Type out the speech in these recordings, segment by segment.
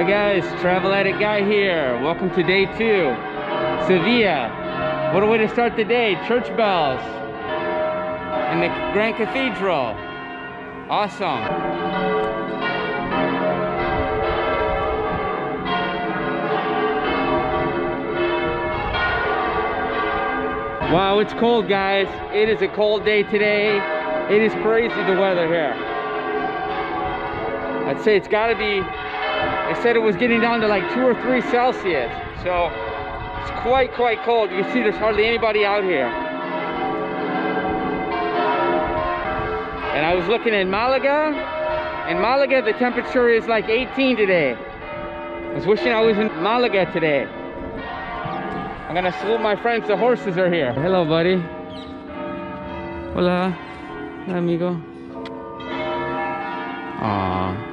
Hi guys, Travel Addict Guy here. Welcome to day 2, Sevilla. What a way to start the day. Church bells in the Grand Cathedral. Awesome. Wow, it's cold guys. It is a cold day today. It is crazy the weather here. I'd say it's gotta be, they said it was getting down to like 2 or 3 Celsius. So it's quite cold. You can see there's hardly anybody out here. And I was looking in Malaga. In Malaga the temperature is like 18 today. I was wishing I was in Malaga today. I'm gonna salute my friends, the horses are here. Hello buddy. Hola. Hola amigo. Aww.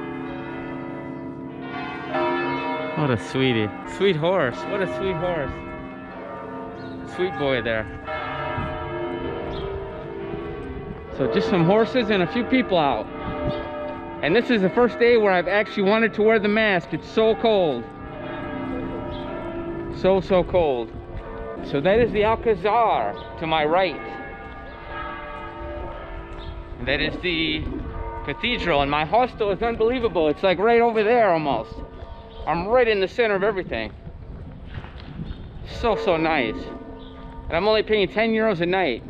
What a sweetie. Sweet horse. What a sweet horse. Sweet boy there. So just some horses and a few people out. And this is the first day where I've actually wanted to wear the mask. It's so cold. So cold. So that is the Alcazar to my right. And that is the cathedral. And my hostel is unbelievable. It's like right over there almost. I'm right in the center of everything. So nice. And I'm only paying 10 euros a night.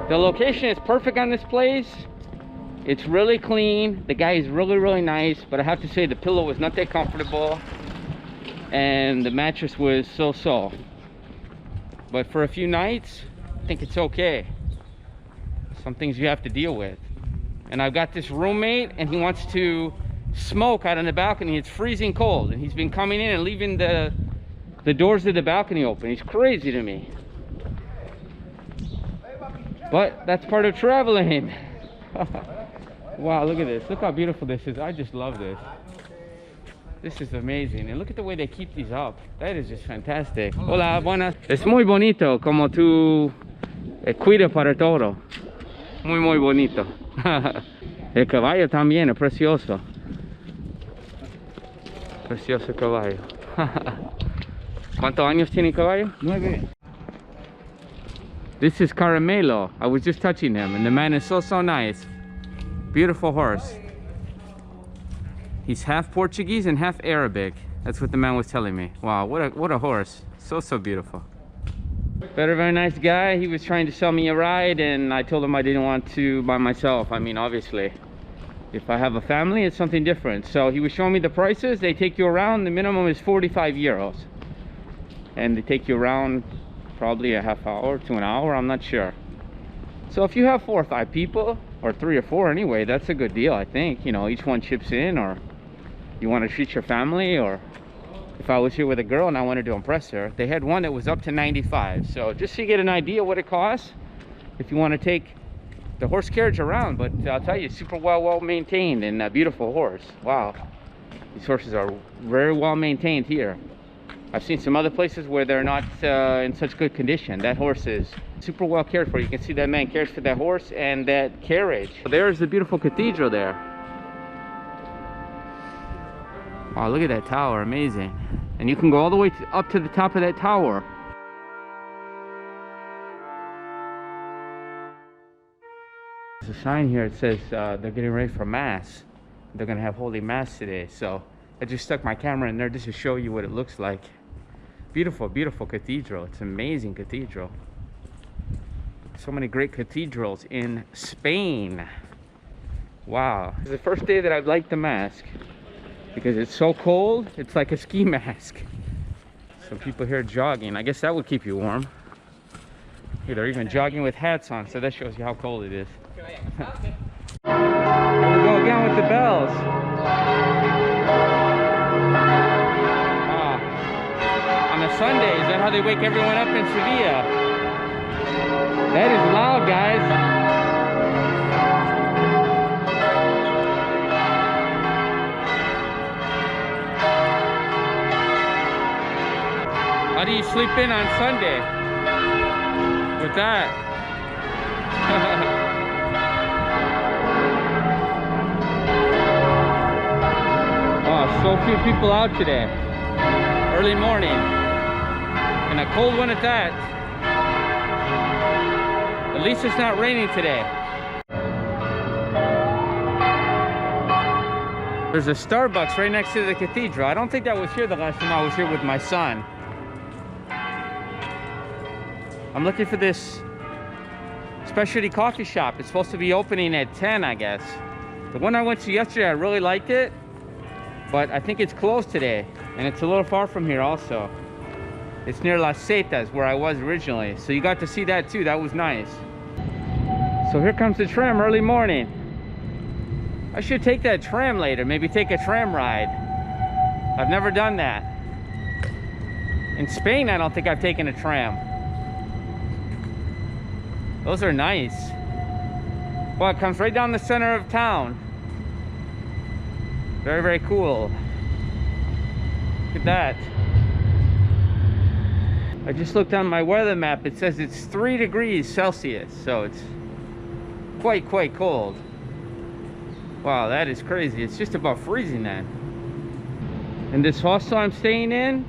The location is perfect on this place. It's really clean. The guy is really nice. But I have to say the pillow was not that comfortable. And the mattress was so. But for a few nights, I think it's okay. Some things you have to deal with. And I've got this roommate and he wants to smoke out on the balcony. It's freezing cold and he's been coming in and leaving the doors of the balcony open. He's crazy to me. But that's part of traveling. Wow, look at this. Look how beautiful this is. I just love this. This is amazing. And look at the way they keep these up. That is just fantastic. Hola, buenas. Es muy bonito como tú cuida para todo. Muy bonito. El caballo también es precioso. Precioso caballo. ¿Cuántos años tiene el caballo? 9. This is Caramelo. I was just touching him and the man is so nice. Beautiful horse. He's half Portuguese and half Arabic. That's what the man was telling me. Wow, what a horse. So beautiful. Very nice guy. He was trying to sell me a ride and I told him I didn't want to by myself. I mean, obviously, if I have a family, it's something different. So he was showing me the prices. They take you around. The minimum is 45 euros. And they take you around probably a half hour to an hour. I'm not sure. So if you have 4 or 5 people, or 3 or 4 anyway, that's a good deal, I think. You know, each one chips in, or you want to treat your family, or if I was here with a girl and I wanted to impress her, they had one that was up to 95. So just so you get an idea what it costs if you want to take the horse carriage around. But I'll tell you, super well maintained and a beautiful horse. Wow, these horses are very well maintained here. I've seen some other places where they're not in such good condition. That horse is super well cared for. You can see that man cares for that horse and that carriage. There's the beautiful cathedral there. Wow, look at that tower, amazing. And you can go all the way up to the top of that tower. There's a sign here, it says they're getting ready for Mass. They're gonna have Holy Mass today. So I just stuck my camera in there just to show you what it looks like. Beautiful cathedral. It's an amazing cathedral. So many great cathedrals in Spain. Wow. This is the first day that I've liked the mask because it's so cold. It's like a ski mask. Some people here jogging. I guess that would keep you warm. Here, they're even jogging with hats on, so that shows you how cold it is. Here we go again with the bells. On a Sunday, is that how they wake everyone up in Sevilla? That is loud, guys. How do you sleep in on Sunday? With that? So few people out today. Early morning. And a cold one at that. At least it's not raining today. There's a Starbucks right next to the cathedral. I don't think that was here the last time I was here with my son. I'm looking for this specialty coffee shop. It's supposed to be opening at 10, I guess. The one I went to yesterday, I really liked it, but I think it's closed today, and it's a little far from here also. It's near Las Setas, where I was originally, so you got to see that too. That was nice. So here comes the tram early morning. I should take that tram later, maybe take a tram ride. I've never done that. In Spain, I don't think I've taken a tram. Those are nice. Well, it comes right down the center of town. Very, very cool. Look at that. I just looked on my weather map. It says it's 3 degrees Celsius, so it's quite cold. Wow, that is crazy. It's just about freezing then. And this hostel I'm staying in,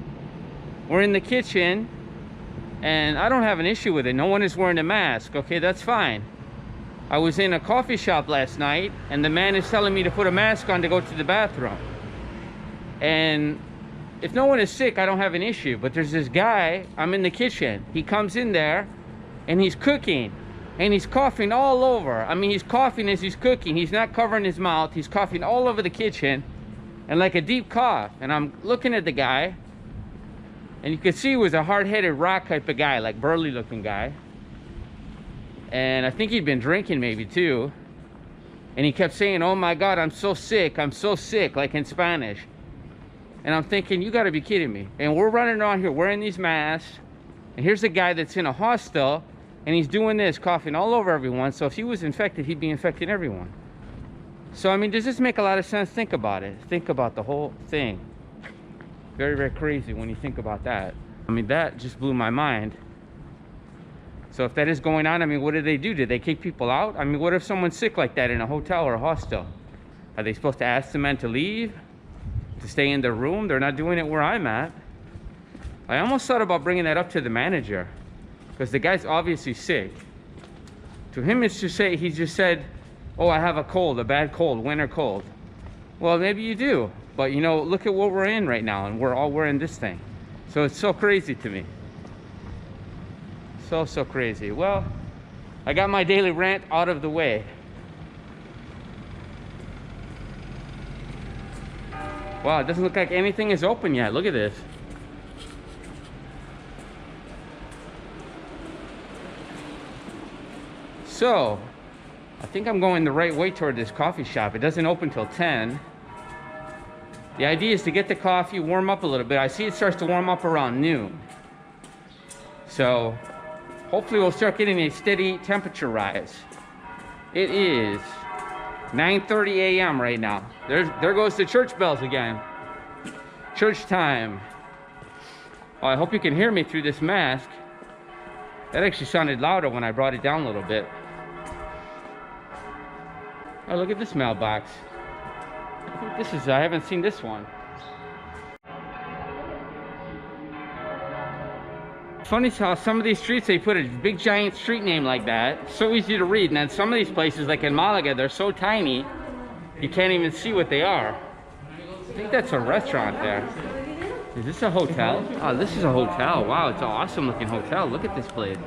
we're in the kitchen, and I don't have an issue with it. No one is wearing a mask. Okay, that's fine. I was in a coffee shop last night, and the man is telling me to put a mask on to go to the bathroom. And if no one is sick, I don't have an issue. But there's this guy, I'm in the kitchen. He comes in there, and he's cooking. And he's coughing all over. I mean, he's coughing as he's cooking. He's not covering his mouth. He's coughing all over the kitchen. And like a deep cough. And I'm looking at the guy. And you could see he was a hard-headed rock type of guy. Like burly looking guy. And I think he'd been drinking maybe too. And he kept saying, "Oh my God, I'm so sick. I'm so sick," like in Spanish. And I'm thinking, you gotta be kidding me. And we're running around here wearing these masks. And here's a guy that's in a hostel. And he's doing this, coughing all over everyone. So if he was infected, he'd be infecting everyone. So, I mean, does this make a lot of sense? Think about it. Think about the whole thing. Very, very crazy when you think about that. I mean, that just blew my mind. So if that is going on, I mean, what do they do? Did they kick people out? I mean, what if someone's sick like that in a hotel or a hostel? Are they supposed to ask the men to leave? To stay in their room? They're not doing it where I'm at. I almost thought about bringing that up to the manager. Because the guy's obviously sick. To him, it's just say, he just said, "Oh, I have a cold, a bad cold, winter cold." Well, maybe you do. But, you know, look at what we're in right now. And we're all wearing this thing. So it's so crazy to me. So crazy. Well, I got my daily rant out of the way. Wow, it doesn't look like anything is open yet. Look at this. So, I think I'm going the right way toward this coffee shop. It doesn't open till 10. The idea is to get the coffee, warm up a little bit. I see it starts to warm up around noon. So, hopefully we'll start getting a steady temperature rise. It is 9:30 a.m. right now. There goes the church bells again. Church time. Oh, I hope you can hear me through this mask. That actually sounded louder when I brought it down a little bit. Oh, look at this mailbox. This is, I haven't seen this one. Funny how some of these streets, they put a big giant street name like that. So easy to read. And then some of these places, like in Malaga, they're so tiny, you can't even see what they are. I think that's a restaurant there. Is this a hotel? Oh, this is a hotel. Wow, it's an awesome looking hotel. Look at this place.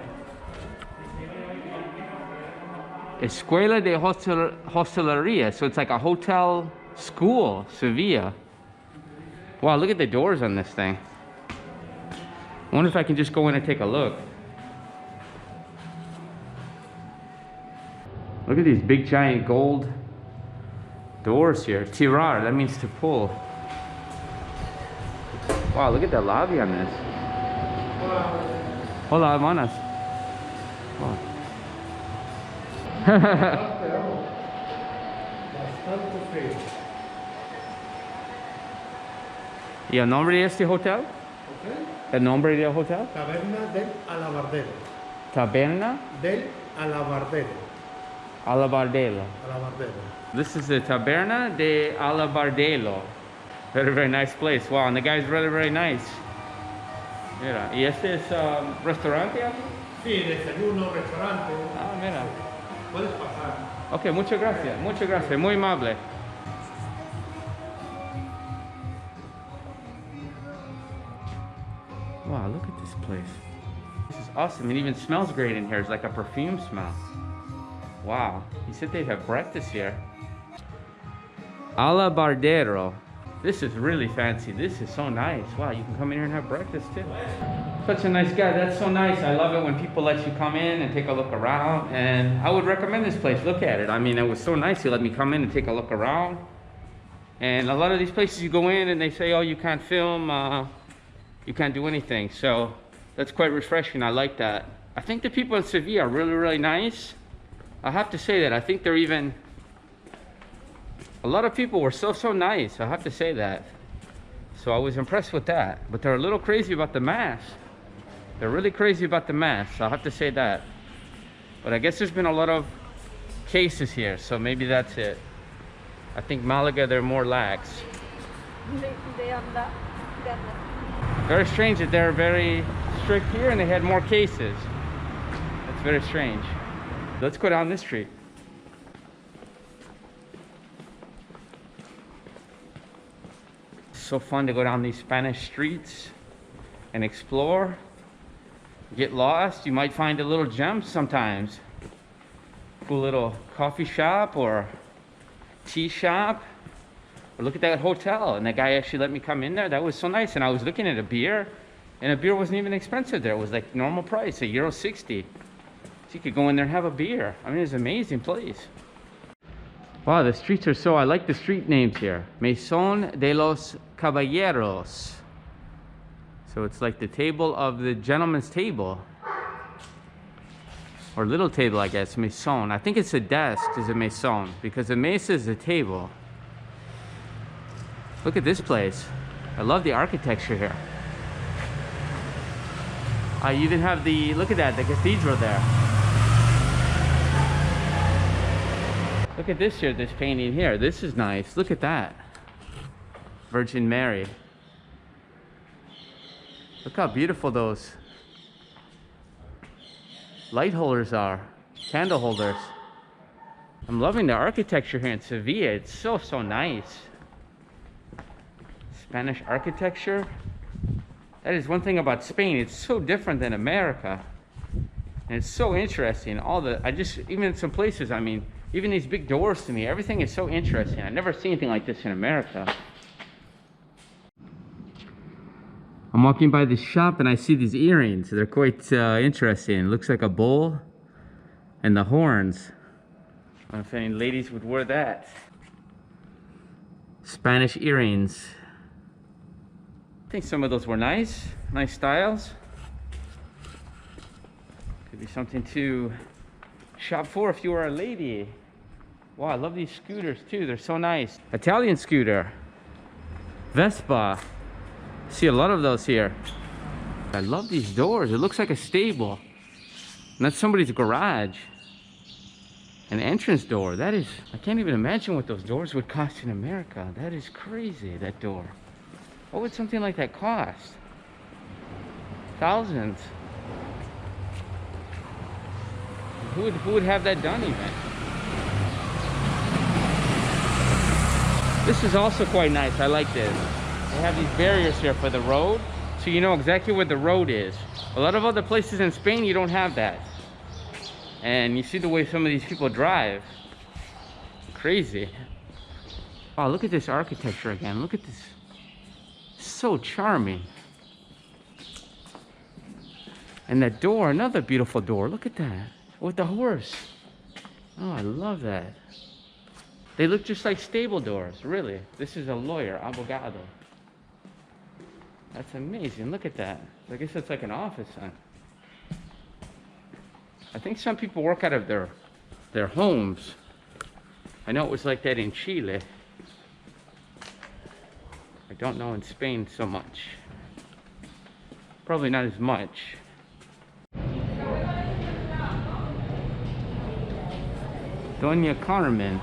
Escuela de Hostelería. So it's like a hotel school, Sevilla. Wow, look at the doors on this thing. I wonder if I can just go in and take a look. Look at these big giant gold doors here. Tirar, that means to pull. Wow, look at the lobby on this. Hola, buenas. Wow. ¿Y el nombre de este hotel? ¿El nombre del hotel? Taberna del Alabardero. Taberna? Del Alabardero. Alabardelo. Alabardero. This is the Taberna de Alabardelo. Very, very nice place. Wow, and the guy's really, very nice. Mira, ¿y este es restaurante aquí? Sí, desayuno, restaurante. Ah, mira. Puedes pasar. Ok, muchas gracias, muy amable. Wow, look at this place. This is awesome. It even smells great in here. It's like a perfume smell. Wow, he said they'd have breakfast here. Alabardero. This is really fancy. This is so nice. Wow, you can come in here and have breakfast too. Such a nice guy. That's so nice. I love it when people let you come in and take a look around. And I would recommend this place. Look at it. I mean, it was so nice. He let me come in and take a look around. And a lot of these places you go in and they say, oh, you can't film, you can't do anything. So that's quite refreshing. I like that. I think the people in Sevilla are really, really nice. I have to say that. I think they're even... A lot of people were so nice. I have to say that. So I was impressed with that. But they're a little crazy about the mass. They're really crazy about the mass. I have to say that. But I guess there's been a lot of cases here. So maybe that's it. I think Malaga, they're more lax. Very strange that they're very strict here and they had more cases. That's very strange. Let's go down this street. So fun to go down these Spanish streets and explore, get lost. You might find a little gem sometimes. Cool little coffee shop or tea shop. Or look at that hotel, and that guy actually let me come in there. That was so nice. And I was looking at a beer, and a beer wasn't even expensive there. It was like normal price, €1.60. So you could go in there and have a beer. I mean, it's an amazing place. Wow, the streets are so, I like the street names here. Mesón de los Caballeros. So it's like the table of the gentleman's table. Or little table, I guess, mesón. I think it's a desk is a mesón, because a mesa is a table. Look at this place. I love the architecture here. You even have the, look at that, the cathedral there. Look at this here, this painting here. This is nice. Look at that. Virgin Mary. Look how beautiful those light holders are. Candle holders. I'm loving the architecture here in Sevilla. It's so nice. Spanish architecture. That is one thing about Spain. It's so different than America. And it's so interesting. Even some places, I mean, even these big doors to me, everything is so interesting. I've never seen anything like this in America. I'm walking by this shop and I see these earrings. They're quite interesting. It looks like a bowl and the horns. I don't know if any ladies would wear that. Spanish earrings. I think some of those were nice styles. Could be something to shop for if you were a lady. Wow, I love these scooters too. They're so nice. Italian scooter. Vespa. See a lot of those here. I love these doors. It looks like a stable. And that's somebody's garage. An entrance door. That is, I can't even imagine what those doors would cost in America. That is crazy, that door. What would something like that cost? Thousands. Who would have that done even? This is also quite nice. I like this. They have these barriers here for the road, so you know exactly where the road is. A lot of other places in Spain, you don't have that. And you see the way some of these people drive. Crazy. Wow, look at this architecture again. Look at this. So charming. And that door, another beautiful door. Look at that. With the horse. Oh, I love that. They look just like stable doors, really. This is a lawyer, abogado. That's amazing. Look at that. I guess it's like an office, huh? I think some people work out of their homes. I know it was like that in Chile. I don't know in Spain so much. Probably not as much. Doña Carmen.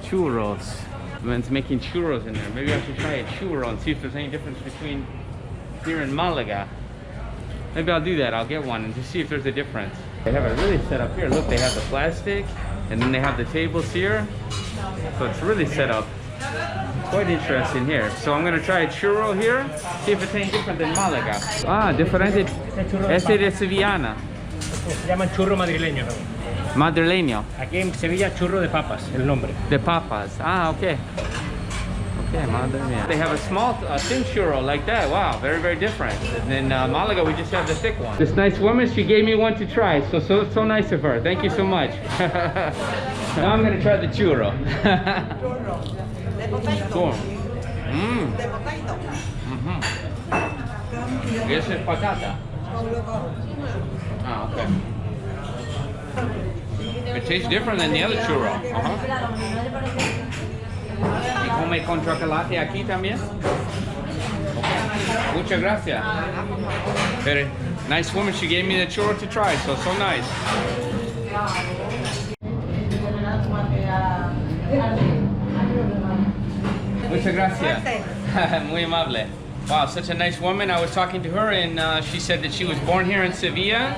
Churros. Man's making churros in there. Maybe I should try a churro and see if there's any difference between here and Malaga. Maybe I'll do that. I'll get one and just see if there's a difference. They have it really set up here. Look, they have the plastic and then they have the tables here. So it's really set up quite interesting here. So I'm gonna try a churro here, see if it's any different than Malaga. Ah, diferente. Este de Sevillana. Se llaman churro madrileño, ¿no? Madrileño. Aquí en Sevilla, churro de papas, el nombre. De papas. Ah, okay. Okay, madre mía. They have a small, thin churro like that. Wow, very, very different. And in Malaga, we just have the thick one. This nice woman, she gave me one to try. So nice of her. Thank you so much. Now I'm gonna try the churro. Cool. This is patata. Ah, okay. It tastes different than the other churro. ¿Y come con chocolate aquí también? Okay. Muchas gracias. Very nice woman, she gave me the churro to try, so nice. Muchas gracias. Muy amable. Wow, such a nice woman. I was talking to her and she said that she was born here in Sevilla,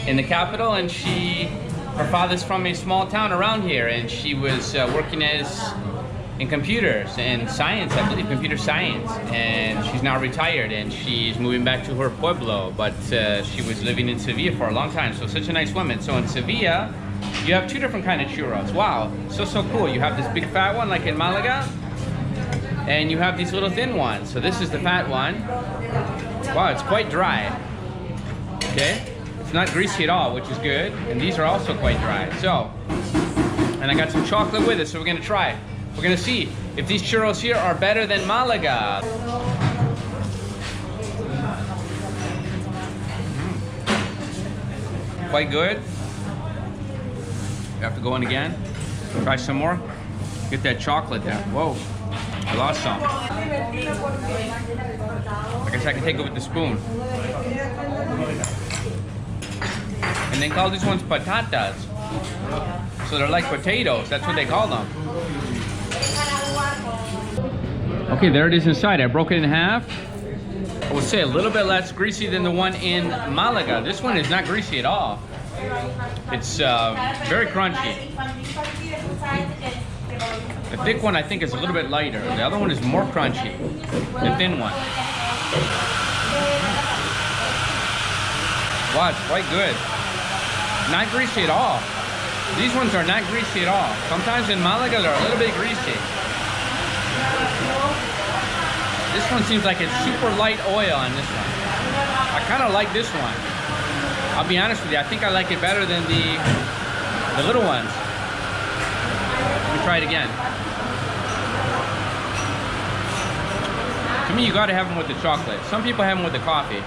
in the capital, and her father's from a small town around here, and she was working in computers and science, I believe, computer science, and she's now retired and she's moving back to her pueblo, but she was living in Sevilla for a long time, so such a nice woman. So in Sevilla, you have two different kind of churros. Wow, so cool. You have this big fat one like in Malaga, and you have these little thin ones. So this is the fat one. Wow, it's quite dry. Okay, it's not greasy at all, which is good, and these are also quite dry. So, and I got some chocolate with it, so we're gonna try. We're gonna see if these churros here are better than Malaga. Quite good. You have to go in again. Try some more. Get that chocolate there. Whoa, I lost some. I guess I can take it with the spoon. And they call these ones patatas. So they're like potatoes. That's what they call them. Okay, there it is inside. I broke it in half. I would say a little bit less greasy than the one in Malaga. This one is not greasy at all. It's very crunchy. The thick one I think is a little bit lighter. The other one is more crunchy. The thin one. Wow, it's quite good. Not greasy at all. These ones are not greasy at all. Sometimes in Malaga they're a little bit greasy. This one seems like it's super light oil on this one. I kind of like this one. I'll be honest with you, I think I like it better than the little ones. Let me try it again. To me, you gotta have them with the chocolate. Some people have them with the coffee.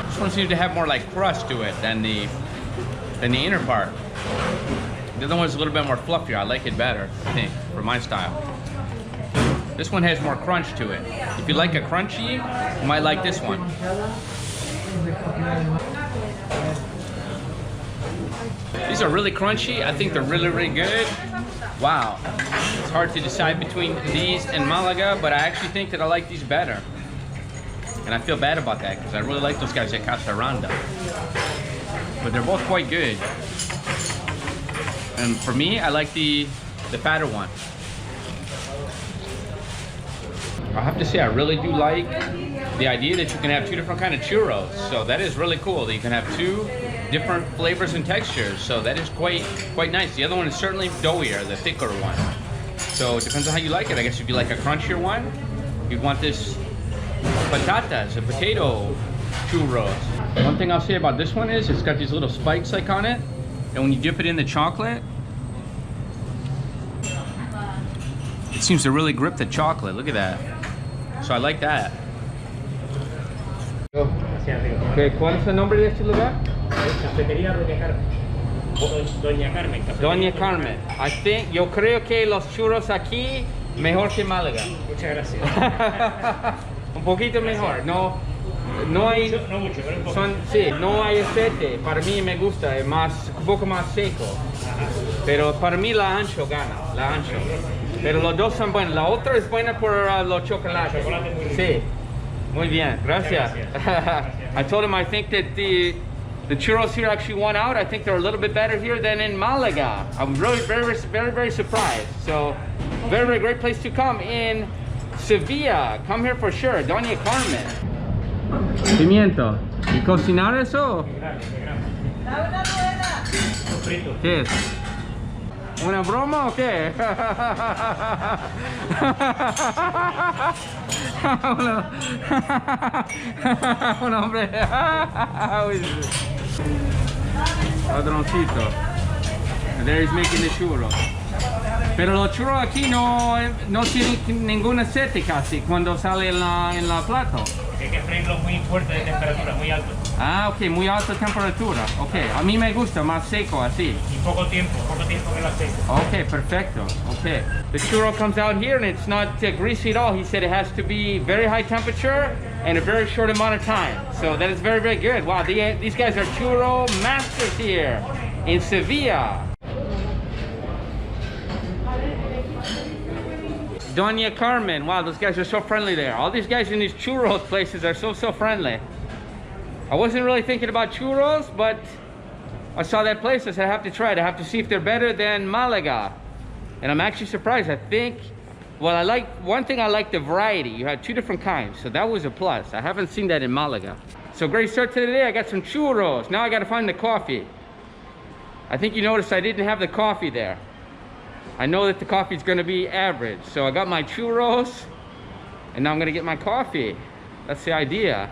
This one seems to have more like crust to it than the inner part. The other one's a little bit more fluffier. I like it better, I think, for my style. This one has more crunch to it. If you like a crunchy, you might like this one. These are really crunchy. I think they're really, really good. Wow. It's hard to decide between these and Malaga, but I actually think that I like these better. And I feel bad about that because I really like those guys at Casa Randa. But they're both quite good. And for me, I like the fatter one. I have to say, I really do like the idea that you can have two different kind of churros. So that is really cool that you can have two different flavors and textures. So that is quite nice. The other one is certainly doughier, the thicker one. So it depends on how you like it. I guess if you like a crunchier one, you'd want this patatas, a potato churros. One thing I'll say about this one is it's got these little spikes like on it. And when you dip it in the chocolate, it seems to really grip the chocolate. Look at that. So I like that. Okay, ¿cuál es el nombre de este lugar? Cafetería Doña Carmen. Doña Carmen. Doña Carmen. I think, yo creo que los churros aquí mejor que Málaga. Muchas gracias. Un poquito mejor. No hay, No mucho, pero un poco. sí, no hay aceite. Para mí me gusta, es un poco más seco. Pero para mí la ancho gana, la ancho. Pero los dos son buenos. La otra es buena por los chocolates. Chocolate muy rico. Sí. Muy bien. Gracias. I told him I think that the churros here actually won out. I think they're a little bit better here than in Malaga. I'm really very surprised. So, very great place to come in Sevilla. Come here for sure. Doña Carmen. Pimiento. ¿Y cocinar eso? Gran. Frito. ¿Qué es? ¿Una broma o qué? Un hombre. Ladroncito. And there he's making the churros. Pero los churros aquí no tienen ningún aceite casi cuando sale en la plato. Hay que freírlos muy fuerte de temperatura, muy alto. Ah, ok, muy alta temperatura. Ok, a mí me gusta más seco así. Y poco tiempo en el aceite. Okay, perfecto. Okay. The churro comes out here and it's not greasy at all. He said it has to be very high temperature and a very short amount of time. So that is very good. Wow, these guys are churro masters here in Sevilla. Doña Carmen. Wow, those guys are so friendly there. All these guys in these churros places are so friendly. I wasn't really thinking about churros, but I saw that place. I said, I have to try it. I have to see if they're better than Malaga. And I'm actually surprised. I think, well, one thing I like the variety. You had two different kinds, so that was a plus. I haven't seen that in Malaga. So great start to the day. I got some churros. Now I got to find the coffee. I think you noticed I didn't have the coffee there. I know that the coffee is going to be average. So I got my churros, and now I'm going to get my coffee. That's the idea.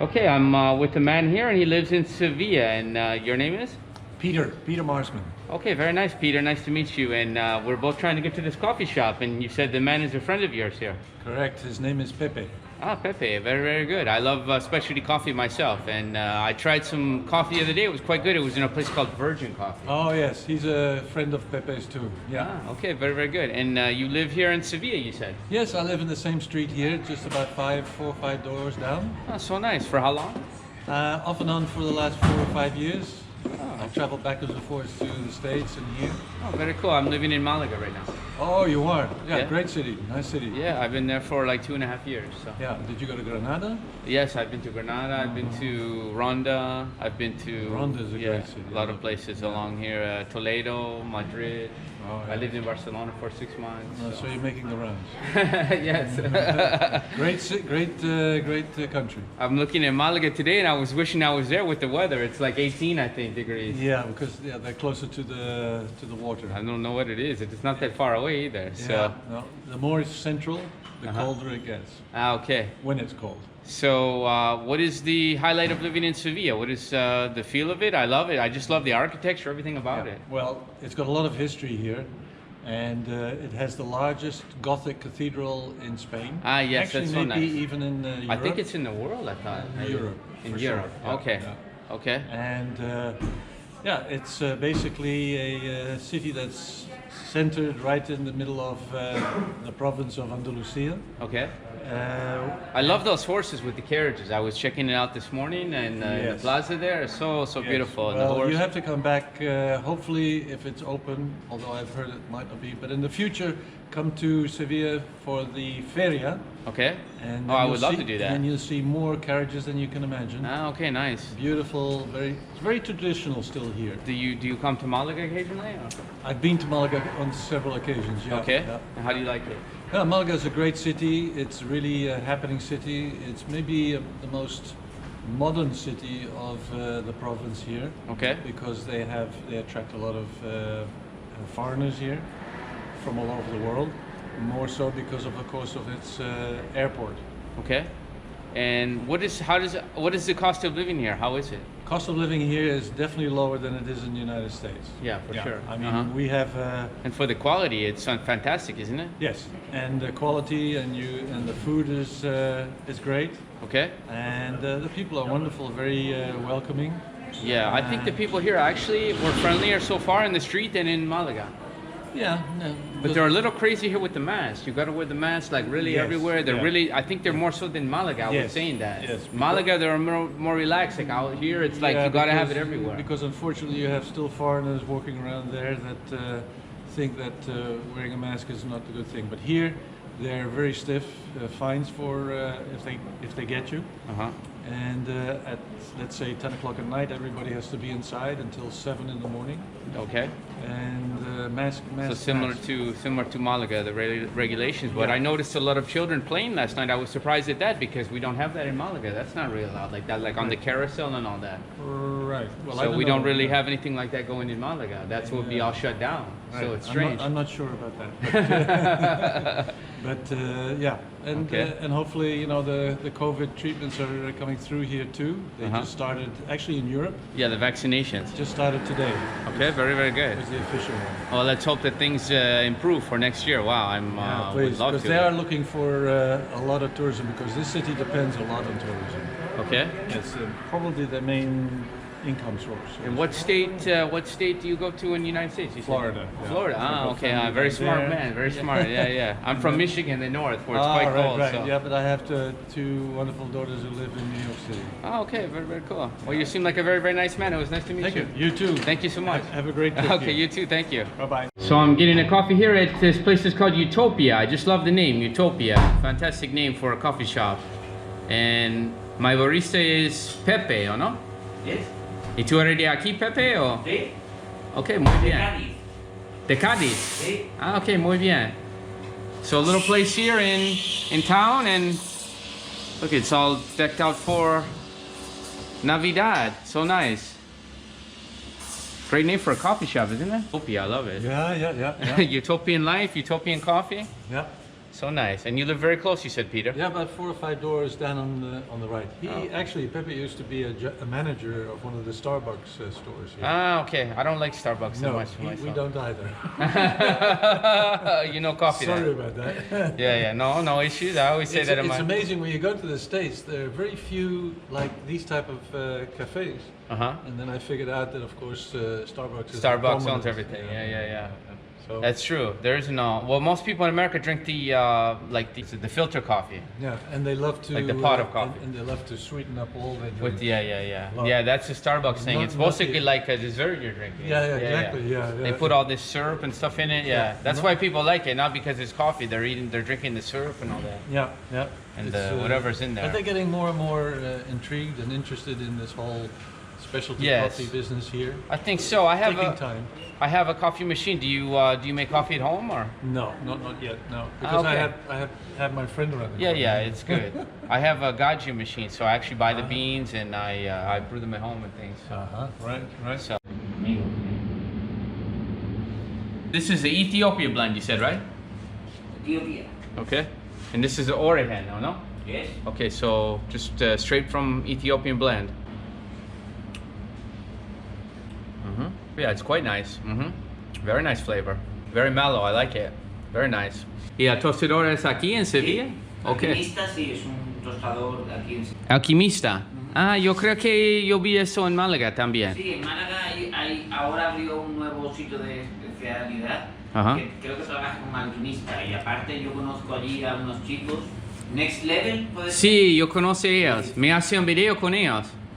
Okay, I'm with the man here, and he lives in Sevilla. And your name is? Peter Marsman. Okay, very nice, Peter. Nice to meet you. And we're both trying to get to this coffee shop, and you said the man is a friend of yours here. Correct. His name is Pepe. Ah, Pepe. Very good. I love specialty coffee myself, and I tried some coffee the other day. It was quite good. It was in a place called Virgin Coffee. Oh yes, he's a friend of Pepe's too. Yeah. Ah, okay, very good. And you live here in Sevilla, you said? Yes, I live in the same street here, just about 4 or 5 doors down. Oh, so nice. For how long? Off and on for the last 4 or 5 years. Oh. I've traveled backwards and forwards to the States and here. Oh, very cool. I'm living in Malaga right now. Oh, you are? Yeah, Yeah. great city, nice city. Yeah, I've been there for like 2.5 years. So. Yeah, did you go to Granada? Yes, I've been to Granada, I've been to Ronda, I've been to Ronda's a great city, a lot of places along here, Toledo, Madrid. Oh, yeah. I lived in Barcelona for 6 months. Oh, so you're making the rounds. Yes. Great country. I'm looking at Malaga today, and I was wishing I was there with the weather. It's like 18, I think, degrees. Yeah, because they're closer to the water. I don't know what it is. It's not that far away either. So. Yeah, no, the more it's central, the colder it gets. Ah, okay. When it's cold. So, what is the highlight of living in Sevilla? What is the feel of it? I love it. I just love the architecture, everything about it. Well, it's got a lot of history here, and it has the largest Gothic cathedral in Spain. Ah, yes, actually, that's so maybe nice. even in Europe. I think it's in the world, I thought. In Europe. In for Europe. sure. Yeah, Okay. yeah. Okay. And it's basically a city that's centered right in the middle of the province of Andalusia. Okay. I love those horses with the carriages. I was checking it out this morning, and the Yes. plaza there is so Yes. beautiful. And the Well, horse. you have to come back, hopefully, if it's open, although I've heard it might not be, but in the future, come to Sevilla for the feria. Okay. And Oh, I you'll would love see- to do that. And you'll see more carriages than you can imagine. Ah, okay, nice. Beautiful, it's very traditional still here. Do you come to Malaga occasionally? Or? I've been to Malaga on several occasions, yeah. Okay. Yeah. And how do you like it? Yeah, Malaga is a great city. It's really a happening city. It's maybe the most modern city of the province here. Okay. Because they attract a lot of foreigners here from all over the world. More so because of course, of its airport. Okay. And what is the cost of living here? How is it? Cost of living here is definitely lower than it is in the United States. Yeah, for sure. I mean, we have. And for the quality, it's fantastic, isn't it? Yes, and the quality and the food is great, Okay. and the people are wonderful, very welcoming. Yeah, I think the people here actually were friendlier so far in the street than in Malaga. Yeah, But they're a little crazy here with the mask. You got to wear the mask like really Yes, everywhere. They're yeah. really, I think they're more so than Malaga. I was Yes, saying that. yes. Malaga, they're more relaxed. Like out here, it's like you got to have it everywhere. Because unfortunately, you have still foreigners walking around there that think that wearing a mask is not a good thing. But here, they're very stiff fines for if they get you. Uh-huh. And at, let's say, 10 o'clock at night, everybody has to be inside until 7 in the morning. Okay. And mask. So similar to Malaga, the regulations. But Yeah. I noticed a lot of children playing last night. I was surprised at that because we don't have that in Malaga. That's not really allowed like that, like on the carousel and all that. Right. Well, So we don't really have. have anything like that going in Malaga. That's what would be all shut down. So it's strange. I'm not sure about that. But yeah, and Okay. and hopefully, you know, the COVID treatments are coming through here too. They Uh-huh. just started actually in Europe. Yeah, the vaccinations. Just started today. Okay, very, very good. Was the official one. Well, let's hope that things improve for next year. Wow, I'm Yeah, would please, love because to. they are looking for a lot of tourism because this city depends a lot on tourism. Okay. It's probably the main income source. And what state do you go to in the United States? You said? Florida, yeah. Florida. I've Ah, got okay. family Very down smart there. man. Very smart. Yeah, yeah. I'm from Michigan, the north, where it's Ah, quite right, cold. right. So. Yeah, but I have two wonderful daughters who live in New York City. Oh, okay. Very, very cool. Well, you seem like a very, very nice man. It was nice to meet Thank you. you. You too. Thank you so much. Have a great trip. Okay, you too. Thank you. Bye bye. So I'm getting a coffee here at this place is called Utopia. I just love the name, Utopia. Fantastic name for a coffee shop. And my barista is Pepe, ¿o no? Yes. ¿Y tú eres de aquí, Pepe? O? Sí. Ok, muy De bien. Cádiz. De Cádiz? Sí. Ah, okay, muy bien. So a little place here in town, and look, it's all decked out for Navidad. So nice. Great name for a coffee shop, isn't it? Utopia, I love it. Yeah. Utopian life, utopian coffee. Yeah. So nice. And you live very close, you said, Peter? Yeah, about 4 or 5 doors down on the right. He Oh. actually, Pepe used to be a manager of one of the Starbucks stores here. Ah, okay. I don't like Starbucks so no, much for we myself. don't either. You know coffee Sorry then. about that. Yeah, no issues. I always say It's, that in it's my... amazing when you go to the States, there are very few like these type of cafes. Uh-huh. And then I figured out that, of course, Starbucks is Starbucks owns dominant. everything. Yeah. So, That's true. There is no... Well, most people in America drink the the filter coffee. yeah, and they love to Like the pot of coffee. and they love to sweeten up all their drinks. With yeah. Love- Yeah, that's the Starbucks thing. Not- It's supposed to not be the- like a dessert you're drinking. Yeah, exactly. Yeah. They put all this syrup and stuff in it. Yeah, that's Not- why people like it. Not because it's coffee. They're drinking the syrup and all that. Yeah. And It's, whatever's in there. But they're getting more and more intrigued and interested in this whole specialty Yes. coffee business here. I think so. I have Taking time. I have a coffee machine. Do you make coffee at home or? No, not yet. No, because okay. I have my friend around. the Yeah, corner. it's good. I have a gaji machine, so I actually buy the beans and I brew them at home and things. So. Right. So. This is the Ethiopia blend, you said, right? Utopia. Okay. And this is the Orihen, no? Yes. Okay, so just straight from Ethiopian blend. Yeah, it's quite nice. Very nice flavor. Very mellow, I like it. Very nice. ¿Y el tostador es aquí en Sevilla? Okay. Alquimista sí es un tostador aquí en Sevilla. Alquimista. Ah, yo creo que yo vi eso en Málaga también. Sí, en Málaga ahora abrió un nuevo sitio de especialidad. Ajá. Que creo que trabaja como alquimista. Y aparte yo conozco allí a unos chicos. Next Level, ¿puede ser? Sí, yo conozco a ellos. Me hacía un video con ellos.